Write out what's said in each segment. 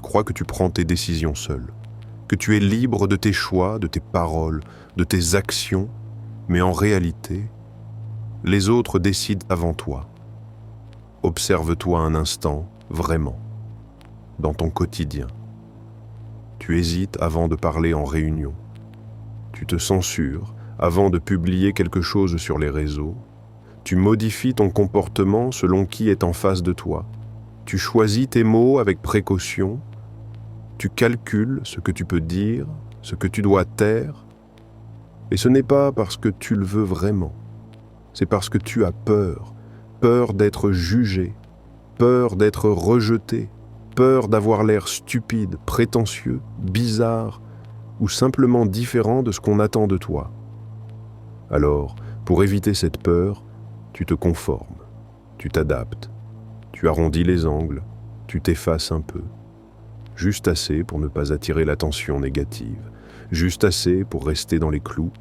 crois que tu prends tes décisions seul, que tu es libre de tes choix, de tes paroles, de tes actions, mais en réalité, les autres décident avant toi. Observe-toi un instant, vraiment, dans ton quotidien. Tu hésites avant de parler en réunion. Tu te censures avant de publier quelque chose sur les réseaux. Tu modifies ton comportement selon qui est en face de toi. Tu choisis tes mots avec précaution. Tu calcules ce que tu peux dire, ce que tu dois taire. Et ce n'est pas parce que tu le veux vraiment. C'est parce que tu as peur. Peur d'être jugé, peur d'être rejeté, peur d'avoir l'air stupide, prétentieux, bizarre ou simplement différent de ce qu'on attend de toi. Alors, pour éviter cette peur, tu te conformes, tu t'adaptes, tu arrondis les angles, tu t'effaces un peu. Juste assez pour ne pas attirer l'attention négative, juste assez pour rester dans les clous.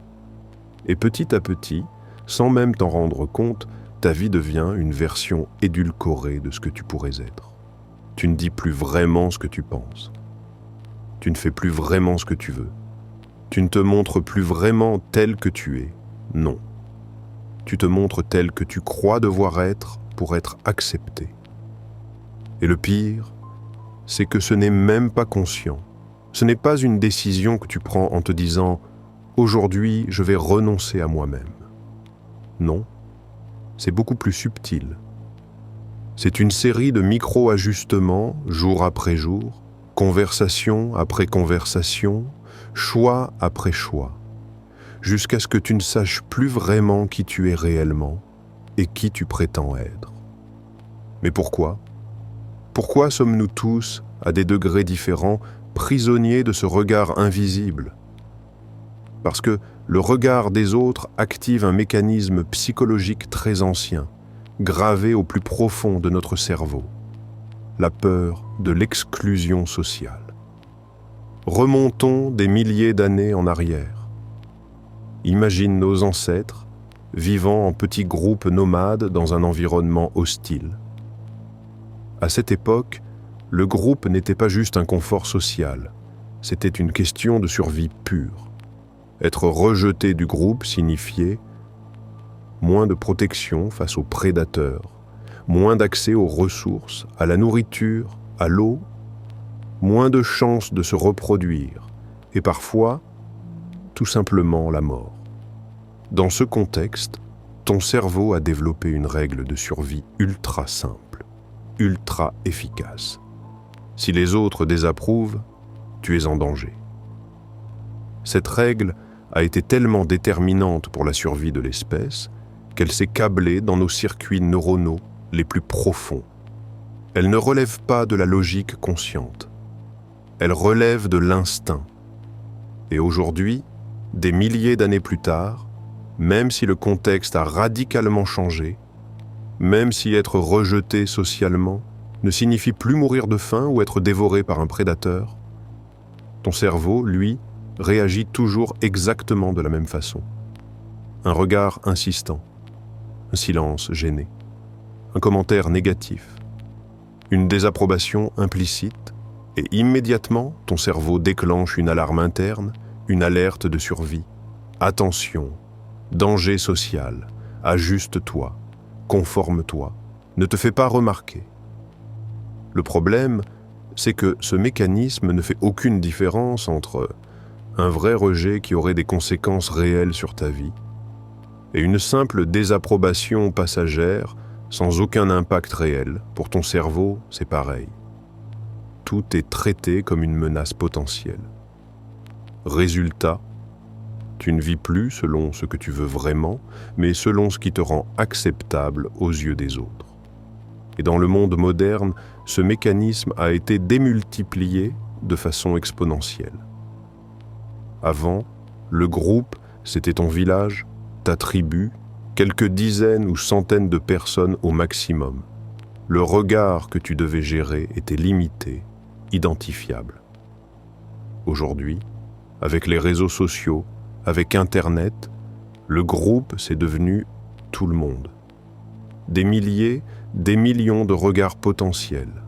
Et petit à petit, sans même t'en rendre compte, ta vie devient une version édulcorée de ce que tu pourrais être. Tu ne dis plus vraiment ce que tu penses. Tu ne fais plus vraiment ce que tu veux. Tu ne te montres plus vraiment tel que tu es. Non. Tu te montres tel que tu crois devoir être pour être accepté. Et le pire, c'est que ce n'est même pas conscient. Ce n'est pas une décision que tu prends en te disant « Aujourd'hui, je vais renoncer à moi-même ». Non, c'est beaucoup plus subtil. C'est une série de micro-ajustements, jour après jour, conversation après conversation, choix après choix, jusqu'à ce que tu ne saches plus vraiment qui tu es réellement et qui tu prétends être. Mais pourquoi ? Pourquoi sommes-nous tous, à des degrés différents, prisonniers de ce regard invisible ? Parce que le regard des autres active un mécanisme psychologique très ancien, gravé au plus profond de notre cerveau, la peur de l'exclusion sociale. Remontons des milliers d'années en arrière. Imagine nos ancêtres vivant en petits groupes nomades dans un environnement hostile. À cette époque, le groupe n'était pas juste un confort social, c'était une question de survie pure. Être rejeté du groupe signifiait moins de protection face aux prédateurs, moins d'accès aux ressources, à la nourriture, à l'eau, moins de chances de se reproduire, et parfois, tout simplement la mort. Dans ce contexte, ton cerveau a développé une règle de survie ultra simple, ultra efficace. Si les autres désapprouvent, tu es en danger. Cette règle a été tellement déterminante pour la survie de l'espèce qu'elle s'est câblée dans nos circuits neuronaux les plus profonds. Elle ne relève pas de la logique consciente. Elle relève de l'instinct. Et aujourd'hui, des milliers d'années plus tard, même si le contexte a radicalement changé, même si être rejeté socialement ne signifie plus mourir de faim ou être dévoré par un prédateur, ton cerveau, lui, réagit toujours exactement de la même façon. Un regard insistant, un silence gêné, un commentaire négatif, une désapprobation implicite, et immédiatement, ton cerveau déclenche une alarme interne, une alerte de survie. Attention, danger social, ajuste-toi, conforme-toi, ne te fais pas remarquer. Le problème, c'est que ce mécanisme ne fait aucune différence entre un vrai rejet qui aurait des conséquences réelles sur ta vie et une simple désapprobation passagère sans aucun impact réel. Pour ton cerveau, c'est pareil. Tout est traité comme une menace potentielle. Résultat, tu ne vis plus selon ce que tu veux vraiment, mais selon ce qui te rend acceptable aux yeux des autres. Et dans le monde moderne, ce mécanisme a été démultiplié de façon exponentielle. Avant, le groupe, c'était ton village, ta tribu, quelques dizaines ou centaines de personnes au maximum. Le regard que tu devais gérer était limité, identifiable. Aujourd'hui, avec les réseaux sociaux, avec Internet, le groupe, c'est devenu tout le monde. Des milliers, des millions de regards potentiels.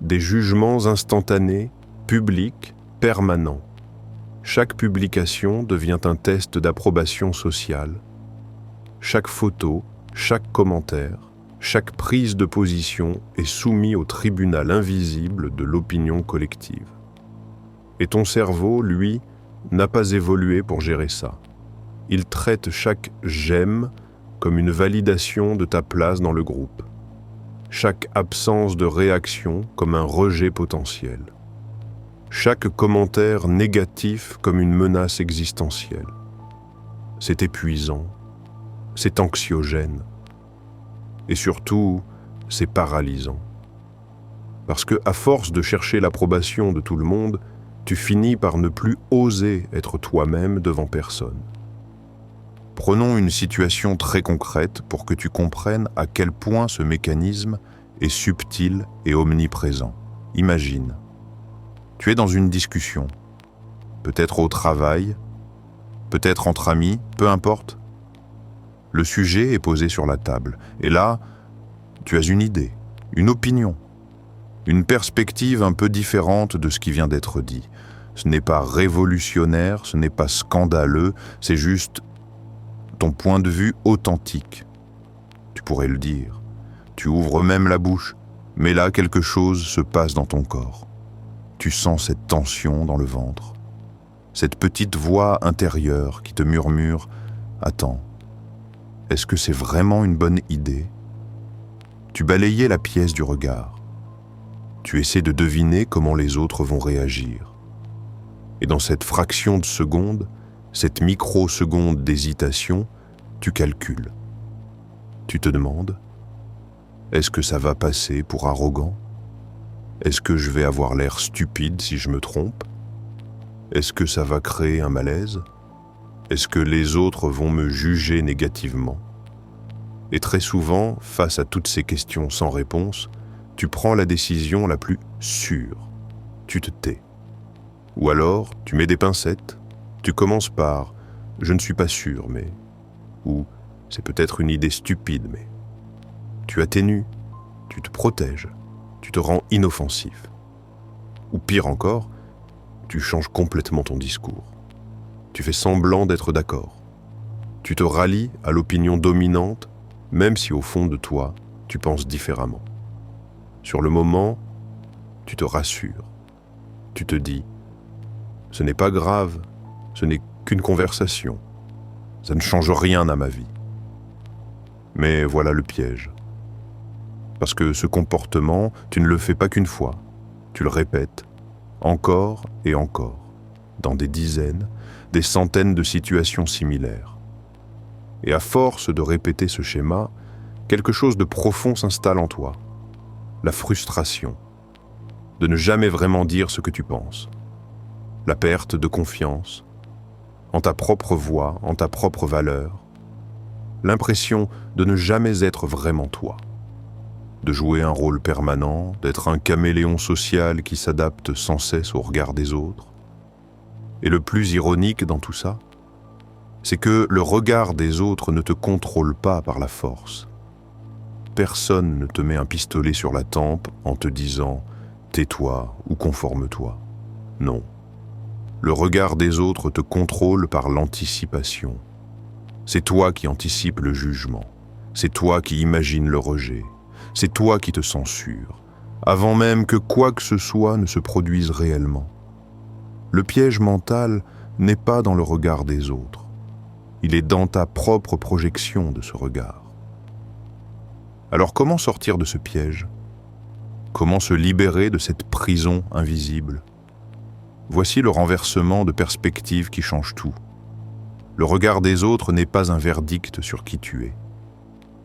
des jugements instantanés, publics, permanents. Chaque publication devient un test d'approbation sociale. Chaque photo, chaque commentaire, chaque prise de position est soumis au tribunal invisible de l'opinion collective. Et ton cerveau, lui, n'a pas évolué pour gérer ça. Il traite chaque « j'aime » comme une validation de ta place dans le groupe. Chaque absence de réaction comme un rejet potentiel. Chaque commentaire négatif comme une menace existentielle. C'est épuisant, c'est anxiogène. Et surtout, c'est paralysant. Parce que, à force de chercher l'approbation de tout le monde, tu finis par ne plus oser être toi-même devant personne. Prenons une situation très concrète pour que tu comprennes à quel point ce mécanisme est subtil et omniprésent. Imagine, tu es dans une discussion, peut-être au travail, peut-être entre amis, peu importe. Le sujet est posé sur la table, et là, tu as une idée, une opinion, une perspective un peu différente de ce qui vient d'être dit. Ce n'est pas révolutionnaire, ce n'est pas scandaleux, c'est juste ton point de vue authentique. Tu pourrais le dire. Tu ouvres même la bouche, mais là, quelque chose se passe dans ton corps. Tu sens cette tension dans le ventre, cette petite voix intérieure qui te murmure « Attends, est-ce que c'est vraiment une bonne idée ?» Tu balayais la pièce du regard. Tu essaies de deviner comment les autres vont réagir. Et dans cette fraction de seconde, cette microseconde d'hésitation, tu calcules. Tu te demandes, est-ce que ça va passer pour arrogant? Est-ce que je vais avoir l'air stupide si je me trompe? Est-ce que ça va créer un malaise? Est-ce que les autres vont me juger négativement? Et très souvent, face à toutes ces questions sans réponse, tu prends la décision la plus sûre. Tu te tais. Ou alors, tu mets des pincettes. Tu commences par « je ne suis pas sûr, mais… » ou « c'est peut-être une idée stupide, mais… » Tu atténues, tu te protèges, tu te rends inoffensif. Ou pire encore, tu changes complètement ton discours. Tu fais semblant d'être d'accord. Tu te rallies à l'opinion dominante, même si au fond de toi, tu penses différemment. Sur le moment, tu te rassures. Tu te dis « ce n'est pas grave, ce n'est qu'une conversation. Ça ne change rien à ma vie. » Mais voilà le piège. Parce que ce comportement, tu ne le fais pas qu'une fois. Tu le répètes, encore et encore, dans des dizaines, des centaines de situations similaires. Et à force de répéter ce schéma, quelque chose de profond s'installe en toi. La frustration, de ne jamais vraiment dire ce que tu penses. La perte de confiance, en ta propre voix, en ta propre valeur. L'impression de ne jamais être vraiment toi. De jouer un rôle permanent, d'être un caméléon social qui s'adapte sans cesse au regard des autres. Et le plus ironique dans tout ça, c'est que le regard des autres ne te contrôle pas par la force. Personne ne te met un pistolet sur la tempe en te disant « tais-toi ou conforme-toi ». Non. Le regard des autres te contrôle par l'anticipation. C'est toi qui anticipes le jugement. C'est toi qui imagines le rejet. C'est toi qui te censures, avant même que quoi que ce soit ne se produise réellement. Le piège mental n'est pas dans le regard des autres. Il est dans ta propre projection de ce regard. Alors comment sortir de ce piège? Comment se libérer de cette prison invisible? Voici le renversement de perspective qui change tout. Le regard des autres n'est pas un verdict sur qui tu es.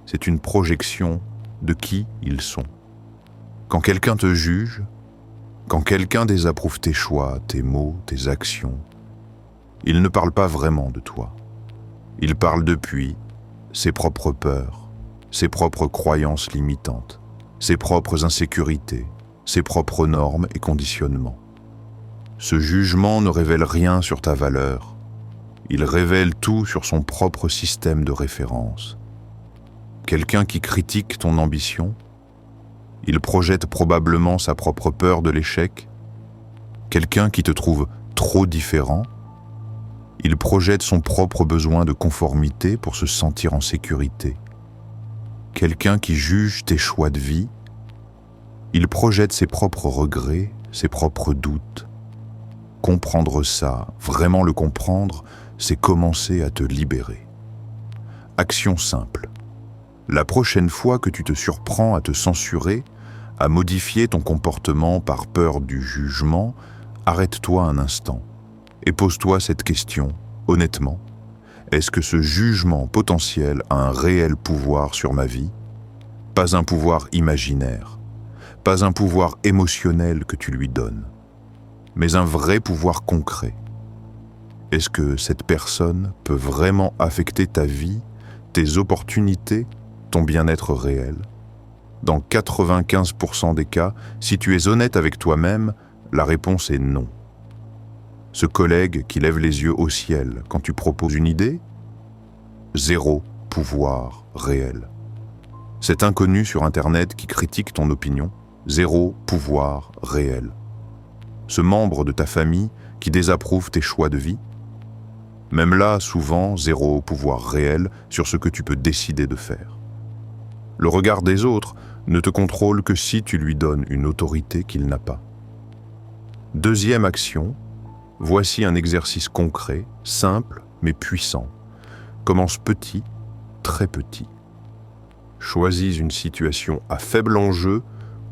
C'est une projection de qui ils sont. Quand quelqu'un te juge, quand quelqu'un désapprouve tes choix, tes mots, tes actions, il ne parle pas vraiment de toi. Il parle depuis ses propres peurs, ses propres croyances limitantes, ses propres insécurités, ses propres normes et conditionnements. Ce jugement ne révèle rien sur ta valeur. Il révèle tout sur son propre système de référence. Quelqu'un qui critique ton ambition, Il projette probablement sa propre peur de l'échec. Quelqu'un qui te trouve trop différent. Il projette son propre besoin de conformité pour se sentir en sécurité. Quelqu'un qui juge tes choix de vie. Il projette ses propres regrets, ses propres doutes. Comprendre ça, vraiment le comprendre, c'est commencer à te libérer. Action simple. La prochaine fois que tu te surprends à te censurer, à modifier ton comportement par peur du jugement, arrête-toi un instant et pose-toi cette question, honnêtement. Est-ce que ce jugement potentiel a un réel pouvoir sur ma vie? Pas un pouvoir imaginaire, pas un pouvoir émotionnel que tu lui donnes, mais un vrai pouvoir concret. Est-ce que cette personne peut vraiment affecter ta vie, tes opportunités, ton bien-être réel? Dans 95% des cas, si tu es honnête avec toi-même, la réponse est non. Ce collègue qui lève les yeux au ciel quand tu proposes une idée? Zéro pouvoir réel. Cet inconnu sur Internet qui critique ton opinion? Zéro pouvoir réel. Ce membre de ta famille qui désapprouve tes choix de vie? Même là, souvent, zéro pouvoir réel sur ce que tu peux décider de faire. Le regard des autres ne te contrôle que si tu lui donnes une autorité qu'il n'a pas. Deuxième action, voici un exercice concret, simple mais puissant. Commence petit, très petit. Choisis une situation à faible enjeu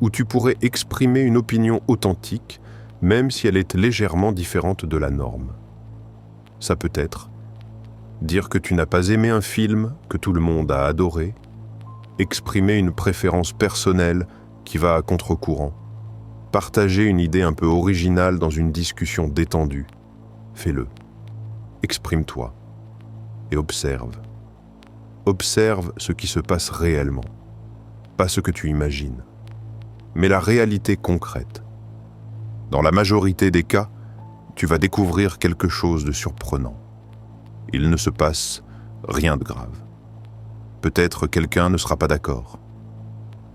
où tu pourrais exprimer une opinion authentique, même si elle est légèrement différente de la norme. Ça peut être dire que tu n'as pas aimé un film que tout le monde a adoré, exprimer une préférence personnelle qui va à contre-courant, partager une idée un peu originale dans une discussion détendue. Fais-le. Exprime-toi et observe. Observe ce qui se passe réellement, pas ce que tu imagines, mais la réalité concrète. Dans la majorité des cas, tu vas découvrir quelque chose de surprenant. Il ne se passe rien de grave. Peut-être quelqu'un ne sera pas d'accord.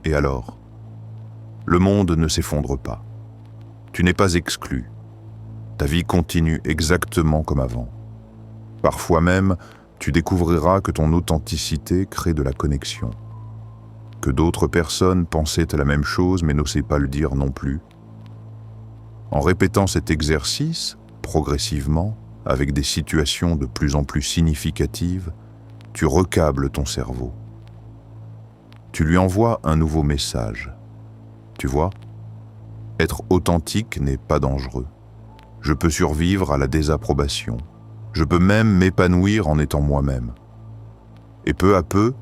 Et alors? Le monde ne s'effondre pas. Tu n'es pas exclu. Ta vie continue exactement comme avant. Parfois même, tu découvriras que ton authenticité crée de la connexion. Que d'autres personnes pensaient la même chose mais n'osaient pas le dire non plus. En répétant cet exercice, progressivement, avec des situations de plus en plus significatives, tu recables ton cerveau. Tu lui envoies un nouveau message. Tu vois, être authentique n'est pas dangereux. Je peux survivre à la désapprobation. Je peux même m'épanouir en étant moi-même. Et peu à peu,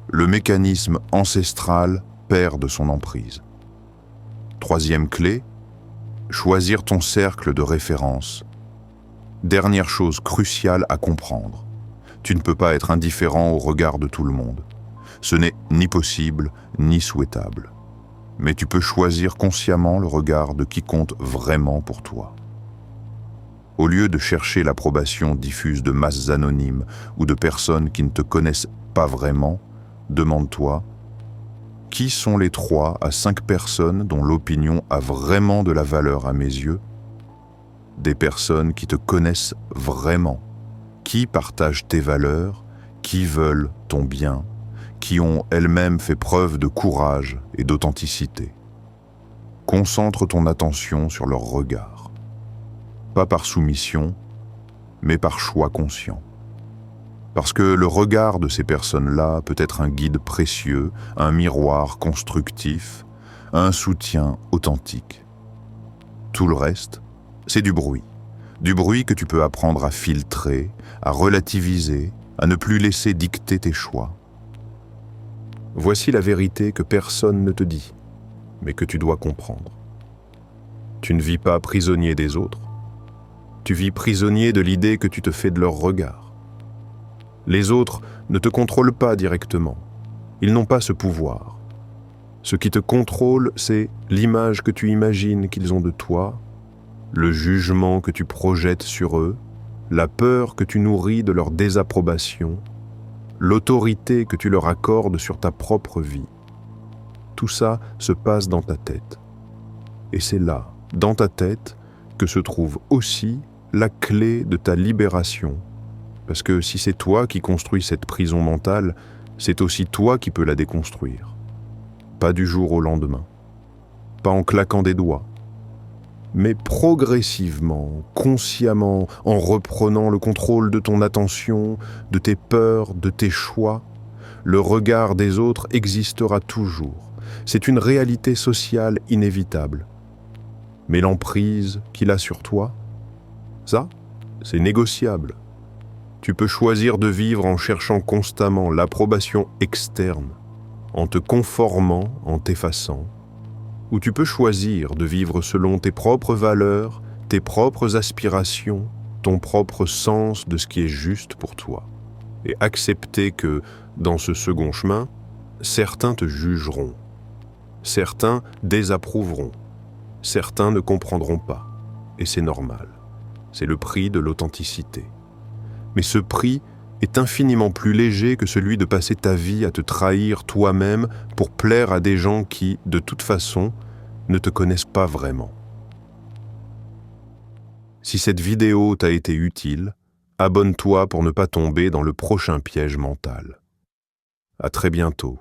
le mécanisme ancestral perd de son emprise. Troisième clé, choisir ton cercle de référence. Dernière chose cruciale à comprendre. Tu ne peux pas être indifférent au regard de tout le monde. Ce n'est ni possible, ni souhaitable. Mais tu peux choisir consciemment le regard de qui compte vraiment pour toi. Au lieu de chercher l'approbation diffuse de masses anonymes ou de personnes qui ne te connaissent pas vraiment, demande-toi, qui sont les 3 à 5 personnes dont l'opinion a vraiment de la valeur à mes yeux? Des personnes qui te connaissent vraiment, qui partagent tes valeurs, qui veulent ton bien, qui ont elles-mêmes fait preuve de courage et d'authenticité. Concentre ton attention sur leur regard. Pas par soumission, mais par choix conscient. Parce que le regard de ces personnes-là peut être un guide précieux, un miroir constructif, un soutien authentique. Tout le reste, c'est du bruit. Du bruit que tu peux apprendre à filtrer, à relativiser, à ne plus laisser dicter tes choix. Voici la vérité que personne ne te dit, mais que tu dois comprendre. Tu ne vis pas prisonnier des autres. Tu vis prisonnier de l'idée que tu te fais de leur regard. Les autres ne te contrôlent pas directement. Ils n'ont pas ce pouvoir. Ce qui te contrôle, c'est l'image que tu imagines qu'ils ont de toi, le jugement que tu projettes sur eux, la peur que tu nourris de leur désapprobation, l'autorité que tu leur accordes sur ta propre vie. tout ça se passe dans ta tête. Et c'est là, dans ta tête, que se trouve aussi la clé de ta libération. Parce que si c'est toi qui construis cette prison mentale, c'est aussi toi qui peux la déconstruire. Pas du jour au lendemain, pas en claquant des doigts, mais progressivement, consciemment, en reprenant le contrôle de ton attention, de tes peurs, de tes choix. Le regard des autres existera toujours. C'est une réalité sociale inévitable. Mais l'emprise qu'il a sur toi, ça, c'est négociable. Tu peux choisir de vivre en cherchant constamment l'approbation externe, en te conformant, en t'effaçant, ou tu peux choisir de vivre selon tes propres valeurs, tes propres aspirations, ton propre sens de ce qui est juste pour toi, et accepter que, dans ce second chemin, certains te jugeront, certains désapprouveront, certains ne comprendront pas, et c'est normal. C'est le prix de l'authenticité. Mais ce prix est infiniment plus léger que celui de passer ta vie à te trahir toi-même pour plaire à des gens qui, de toute façon, ne te connaissent pas vraiment. Si cette vidéo t'a été utile, abonne-toi pour ne pas tomber dans le prochain piège mental. À très bientôt.